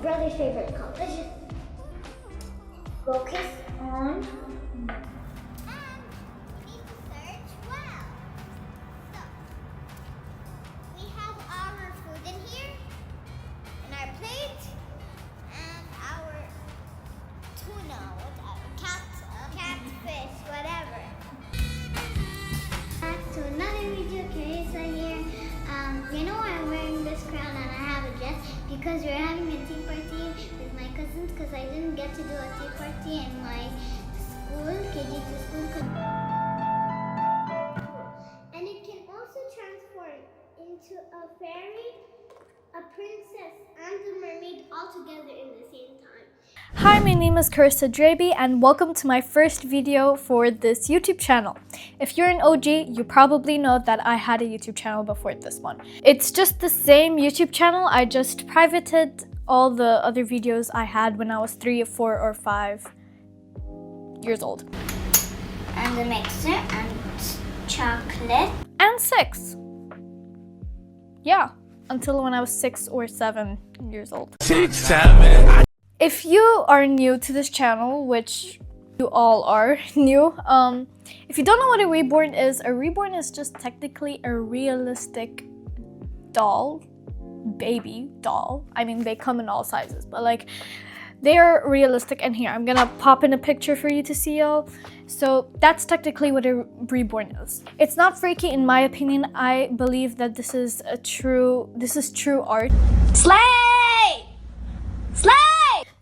brother's favorite color. Let's just focus on. Because we're having a tea party with my cousins because I didn't get to do a tea party in my school, KG2 school. And it can also transform into a fairy, a princess, and a mermaid all together in the same time. Hi, my name is Carissa Draby and welcome to my first video for this YouTube channel. If you're an OG, you probably know that I had a YouTube channel before this one. It's just the same YouTube channel, I just privated all the other videos I had when I was 3, 4, or 5 years old. And the mixer and chocolate. And 6. Yeah, until when I was 6 or 7 years old. 6, 7. If you are new to this channel, which you all are new, if you don't know what a reborn is just technically a realistic doll, baby doll. I mean, they come in all sizes, but like they are realistic. And here, I'm gonna pop in a picture for you to see y'all. So that's technically what a reborn is. It's not freaky in my opinion. I believe that this is true art. Slay! Slay!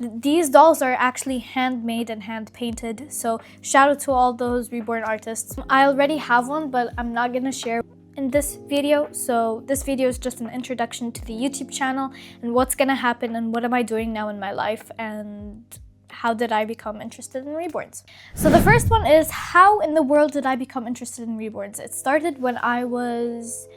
These dolls are actually handmade and hand painted, so shout out to all those reborn artists. I already have one, but I'm not gonna share in this video. So this video is just an introduction to the YouTube channel and what's gonna happen and what am I doing now in my life and how did I become interested in reborns. So the first one is, how in the world did I become interested in reborns? It started when I was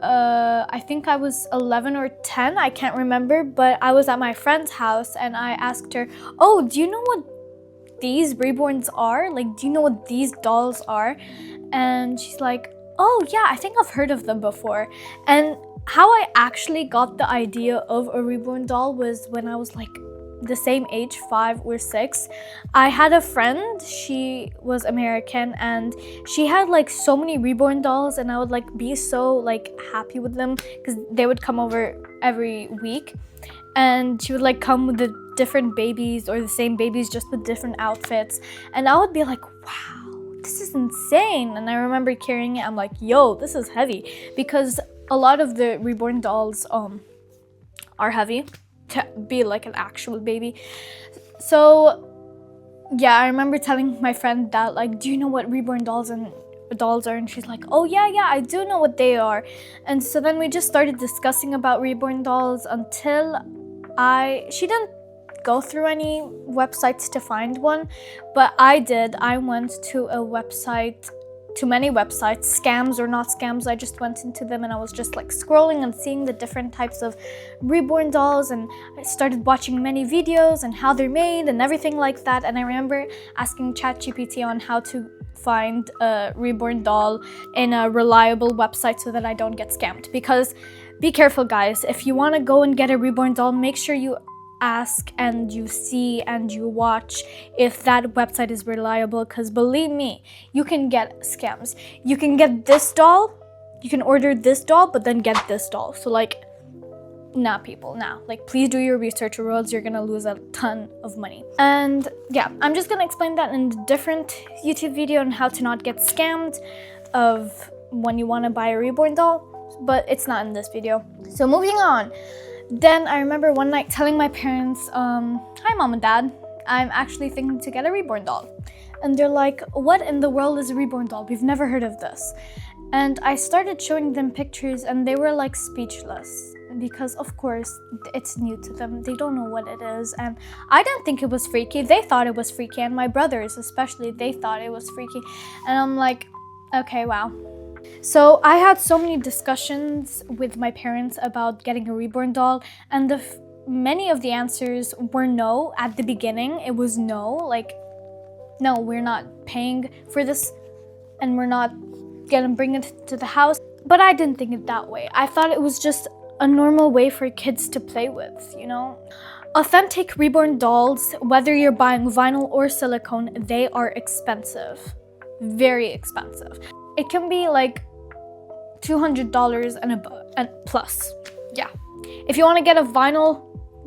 I think I was 11 or 10, I can't remember, but I was at my friend's house and I asked her, oh, do you know what these reborns are? Like, do you know what these dolls are? And she's like, oh yeah, I think I've heard of them before. And how I actually got the idea of a reborn doll was when I was like the same age, 5 or 6. I had a friend, she was American and she had like so many reborn dolls and I would like be so like happy with them because they would come over every week and she would like come with the different babies or the same babies just with different outfits and I would be like, wow, this is insane. And I remember carrying it, I'm like, yo, this is heavy, because a lot of the reborn dolls are heavy to be like an actual baby. So yeah, I remember telling my friend that, like, do you know what reborn dolls are? And she's like, oh yeah, I do know what they are. And so then we just started discussing about reborn dolls until she didn't go through any websites to find one, but I did. I went to many websites, scams or not scams. I just went into them and I was just like scrolling and seeing the different types of reborn dolls, and I started watching many videos and how they're made and everything like that. And I remember asking ChatGPT on how to find a reborn doll in a reliable website so that I don't get scammed. Because be careful guys, if you want to go and get a reborn doll, make sure you ask and you see and you watch if that website is reliable, because believe me, you can get scams. You can get this doll, you can order this doll, but then get this doll. So like, nah people, nah, like please do your research or else you're gonna lose a ton of money. And yeah, I'm just gonna explain that in a different YouTube video on how to not get scammed of when you want to buy a reborn doll, but it's not in this video. So moving on. Then I remember one night telling my parents, hi mom and dad, I'm actually thinking to get a reborn doll. And they're like, what in the world is a reborn doll? We've never heard of this. And I started showing them pictures and they were like speechless because of course it's new to them. They don't know what it is. And I didn't think it was freaky. They thought it was freaky, and my brothers especially, they thought it was freaky. And I'm like, okay, wow. So I had so many discussions with my parents about getting a reborn doll, and many of the answers were no. At the beginning, it was no, like, no, we're not paying for this and we're not gonna bring it to the house. But I didn't think it that way. I thought it was just a normal way for kids to play with, you know? Authentic reborn dolls, whether you're buying vinyl or silicone, they are expensive. Very expensive. It can be like $200 and plus. Yeah. If you want to get a vinyl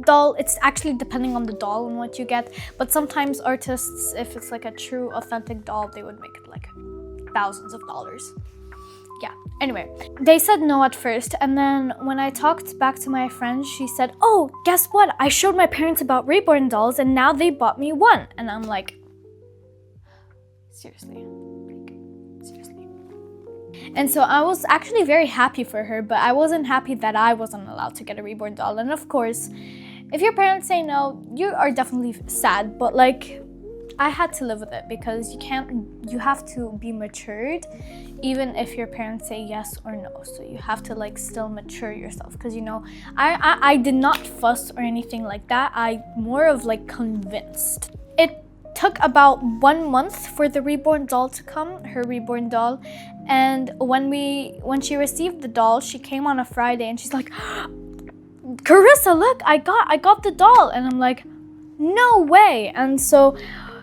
doll, it's actually depending on the doll and what you get, but sometimes artists, if it's like a true authentic doll, they would make it like thousands of dollars. Yeah, anyway, they said no at first, and then when I talked back to my friend, she said, oh, guess what, I showed my parents about reborn dolls and now they bought me one. And I'm like, seriously. And so I was actually very happy for her, but I wasn't happy that I wasn't allowed to get a reborn doll. And of course, if your parents say no, you are definitely sad, but like, I had to live with it because you have to be matured even if your parents say yes or no. So you have to like still mature yourself, because you know, I did not fuss or anything like that. I more of like convinced. It took about 1 month for the reborn doll to come, her reborn doll. And when she received the doll, she came on a Friday and she's like, Carissa, look, I got the doll. And I'm like, no way. And so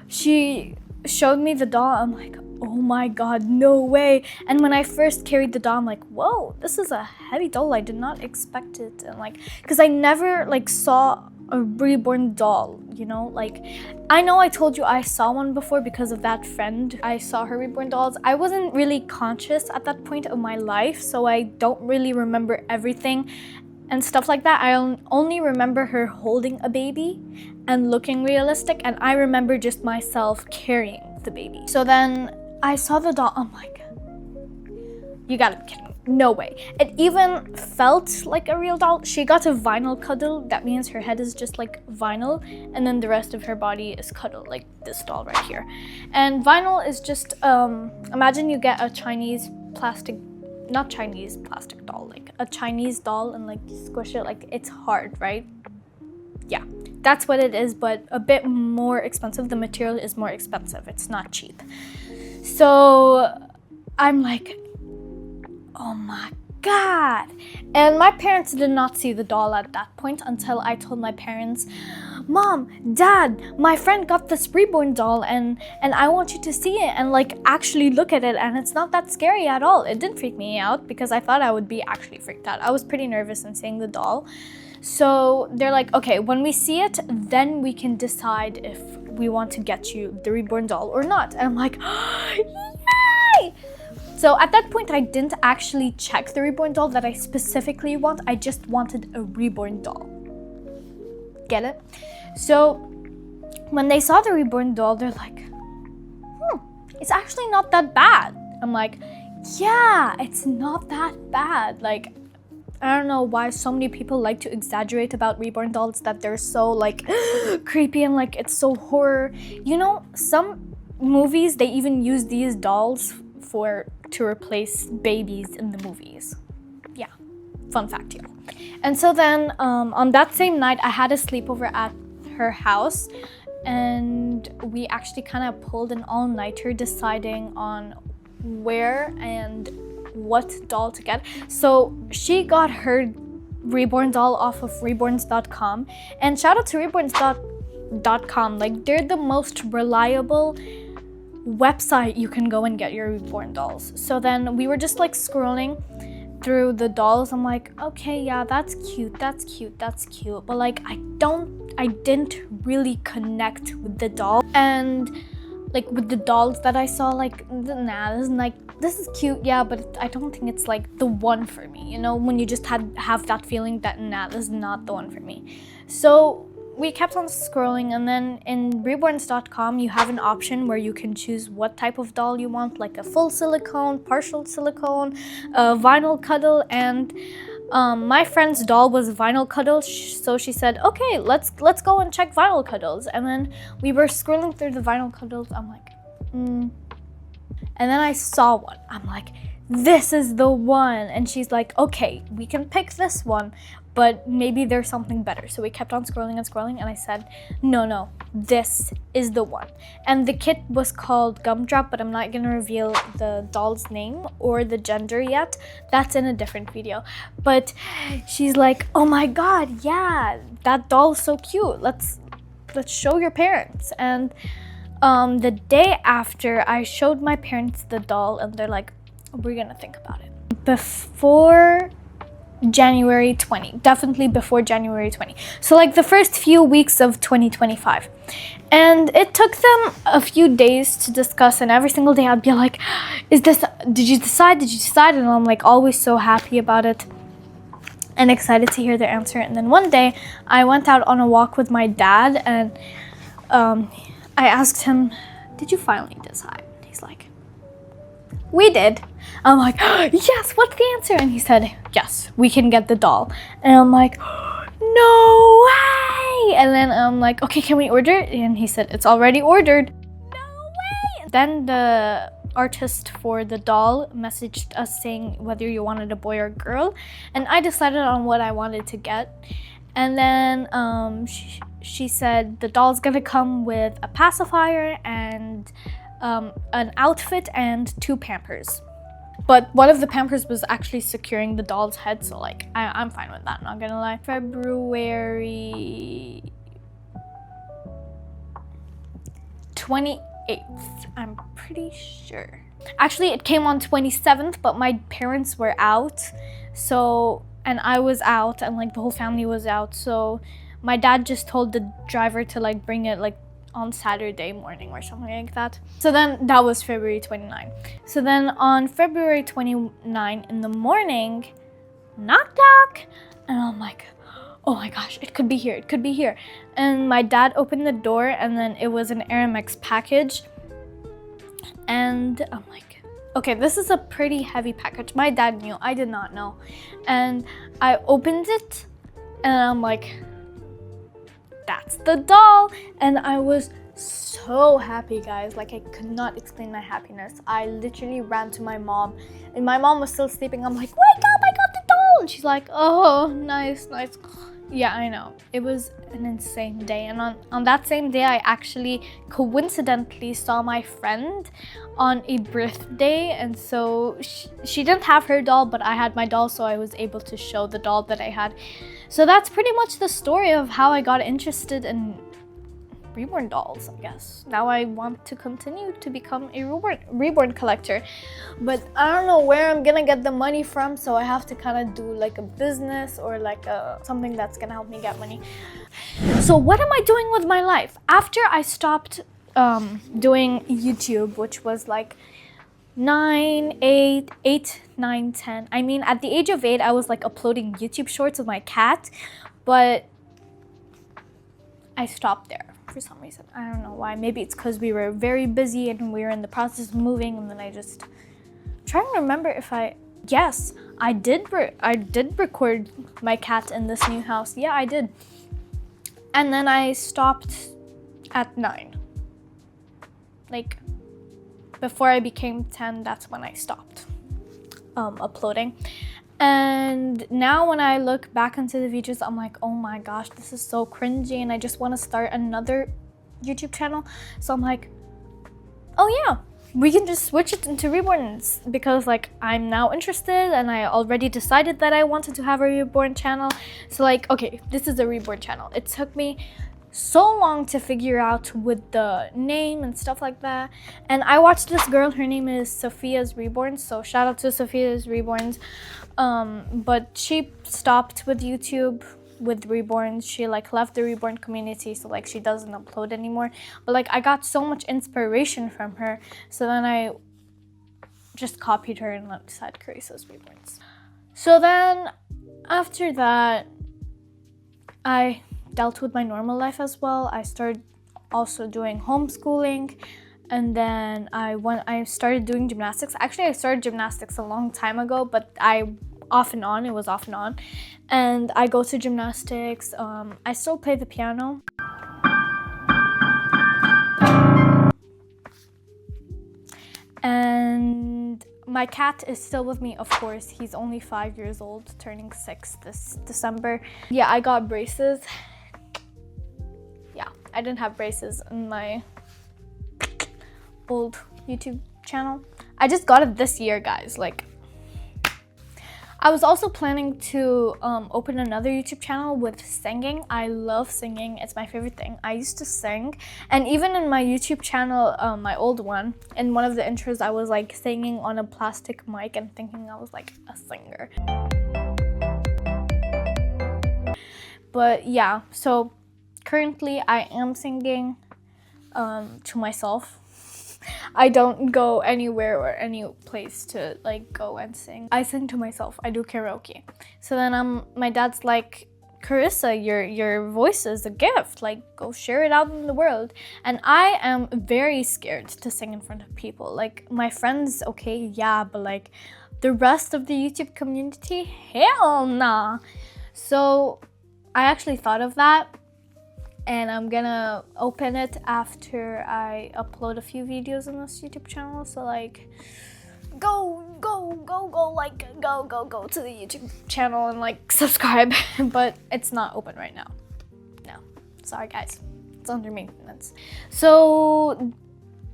she showed me the doll. I'm like, oh my god, no way. And when I first carried the doll, I'm like, whoa, this is a heavy doll. I did not expect it. And like, because I never like saw a reborn doll, you know, like I know I told you I saw one before because of that friend. I saw her reborn dolls. I wasn't really conscious at that point of my life, so I don't really remember everything and stuff like that. I only remember her holding a baby and looking realistic, and I remember just myself carrying the baby. So then I saw the doll. I'm like, you gotta be kidding me. No way. It even felt like a real doll. She got a vinyl cuddle. That means her head is just like vinyl, and then the rest of her body is cuddle, like this doll right here. And vinyl is just, imagine you get a Chinese plastic, not Chinese plastic doll, like a Chinese doll, and like you squish it, like it's hard, right? Yeah, that's what it is, but a bit more expensive. The material is more expensive. It's not cheap. So I'm like, oh my god. And my parents did not see the doll at that point until I told my parents, Mom, Dad, my friend got this reborn doll and I want you to see it and like actually look at it, and it's not that scary at all. It didn't freak me out because I thought I would be actually freaked out. I was pretty nervous in seeing the doll. So they're like, okay, when we see it, then we can decide if we want to get you the reborn doll or not. And I'm like, yay! So at that point, I didn't actually check the reborn doll that I specifically want. I just wanted a reborn doll. Get it? So when they saw the reborn doll, they're like, it's actually not that bad. I'm like, yeah, it's not that bad. Like, I don't know why so many people like to exaggerate about reborn dolls, that they're so like creepy and like it's so horror. You know, some movies, they even use these dolls to replace babies in the movies. Yeah, fun fact here. And so then on that same night, I had a sleepover at her house, and we actually kind of pulled an all-nighter deciding on where and what doll to get. So she got her reborn doll off of reborns.com, and shout out to reborns.com. like they're the most reliable website you can go and get your reborn dolls. So then we were just like scrolling through the dolls. I'm like, okay, yeah, that's cute, but like I didn't really connect with the doll, and like with the dolls that I saw, like, nah, this is cute, yeah, but I don't think it's like the one for me, you know, when you just have that feeling that, nah, this is not the one for me. So we kept on scrolling, and then in reborns.com, you have an option where you can choose what type of doll you want, like a full silicone, partial silicone, vinyl cuddle, and my friend's doll was vinyl cuddle, so she said, okay, let's go and check vinyl cuddles. And then we were scrolling through the vinyl cuddles. I'm like, And then I saw one. I'm like, this is the one. And she's like, okay, we can pick this one, but maybe there's something better. So we kept on scrolling and scrolling, and I said, no, this is the one. And the kit was called Gumdrop, but I'm not gonna reveal the doll's name or the gender yet. That's in a different video. But she's like, oh my god, yeah, that doll is so cute. Let's show your parents. And the day after, I showed my parents the doll, and they're like, we're gonna think about it. Before January 20, definitely before January 20. So like the first few weeks of 2025. And it took them a few days to discuss, and every single day I'd be like, did you decide? And I'm like always so happy about it and excited to hear their answer. And then one day I went out on a walk with my dad, and I asked him, did you finally decide? He's like, we did. I'm like, yes, what's the answer? And he said, yes, we can get the doll. And I'm like, no way. And then I'm like, okay, can we order it? And he said, it's already ordered. No way. Then the artist for the doll messaged us saying whether you wanted a boy or a girl. And I decided on what I wanted to get. And then she said the doll's gonna come with a pacifier and an outfit and 2 Pampers. But one of the Pampers was actually securing the doll's head, so like I'm fine with that, not gonna lie. February 28th, I'm pretty sure. Actually, it came on 27th, but my parents were out, so, and I was out, and like the whole family was out, so my dad just told the driver to like bring it like on Saturday morning or something like that. So then that was February 29. So then on February 29 in the morning, knock knock, and I'm like, oh my gosh, it could be here. And my dad opened the door, and then it was an Aramex package, and I'm like, okay, this is a pretty heavy package. My dad knew, I did not know. And I opened it, and I'm like, that's the doll. And I was so happy, guys. Like, I could not explain my happiness. I literally ran to my mom, and my mom was still sleeping. I'm like, wake up, I got the doll. And she's like, oh, nice. Yeah, I know. It was an insane day. And on that same day, I actually coincidentally saw my friend on a birthday. And so she didn't have her doll, but I had my doll, so I was able to show the doll that I had. So that's pretty much the story of how I got interested in reborn dolls, I guess. Now I want to continue to become a reborn collector, but I don't know where I'm gonna get the money from, so I have to kind of do like a business or like something that's gonna help me get money. So what am I doing with my life? After I stopped doing YouTube, which was like 9, 9, 10. I mean, at the age of 8, I was like uploading YouTube shorts of my cat, but I stopped there for some reason. I don't know why. Maybe it's because we were very busy and we were in the process of moving, and then I just trying to remember if yes, I did record my cat in this new house. Yeah, I did. And then I stopped at 9. Like, before I became 10, that's when I stopped uploading. And now when I look back into the videos, I'm like, oh my gosh, this is so cringy, and I just want to start another YouTube channel. So I'm like, oh yeah, we can just switch it into Reborns, because like I'm now interested and I already decided that I wanted to have a Reborn channel. So like, okay, this is a Reborn channel. It took me so long to figure out with the name and stuff like that. And I watched this girl, her name is Sophia's Reborns, so shout out to Sophia's Reborns. But she stopped with YouTube with Reborns. She like left the Reborn community, so like she doesn't upload anymore. But like I got so much inspiration from her, so then I just copied her and decided to create those Reborns. So then after that, I dealt with my normal life as well. I started also doing homeschooling, and then I started doing gymnastics. Actually, I started gymnastics a long time ago, but it was off and on. And I go to gymnastics. I still play the piano. And my cat is still with me, of course. He's only 5 years old, turning 6 this December. Yeah, I got braces. Yeah, I didn't have braces in my old YouTube channel. I just got it this year, guys. Like, I was also planning to open another YouTube channel with singing. I love singing. It's my favorite thing. I used to sing, and even in my YouTube channel, my old one, in one of the intros, I was like singing on a plastic mic and thinking I was like a singer. But yeah, so currently I am singing to myself. I don't go anywhere or any place to like go and sing. I sing to myself. I do karaoke. So then my dad's like, Carissa, your voice is a gift. Like, go share it out in the world. And I am very scared to sing in front of people. Like, my friends, okay, yeah, but like the rest of the YouTube community, hell nah. So I actually thought of that. And I'm gonna open it after I upload a few videos on this YouTube channel. So like, go to the YouTube channel and like subscribe. But it's not open right now. No, sorry guys, it's under maintenance. So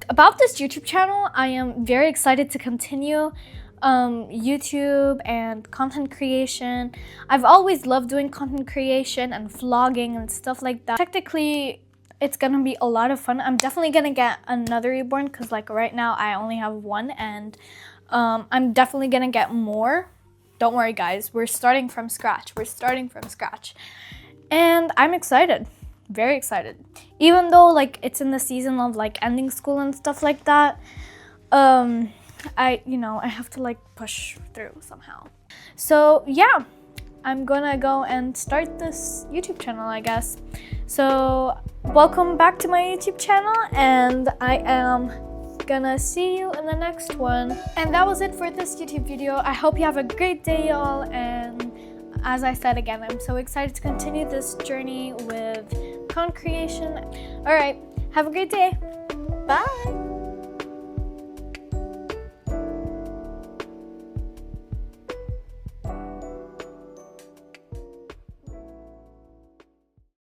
about this YouTube channel, I am very excited to continue YouTube and content creation. I've always loved doing content creation and vlogging and stuff like that. Technically, it's gonna be a lot of fun. I'm definitely gonna get another reborn because like right now I only have one, and I'm definitely gonna get more. Don't worry guys, we're starting from scratch. And I'm excited, very excited. Even though like it's in the season of like ending school and stuff like that, I have to like push through somehow. So yeah, I'm gonna go and start this YouTube channel, I guess. So welcome back to my YouTube channel, and I am gonna see you in the next one. And that was it for this YouTube video. I hope you have a great day, y'all, and as I said again, I'm so excited to continue this journey with content creation. All right, have a great day. Bye.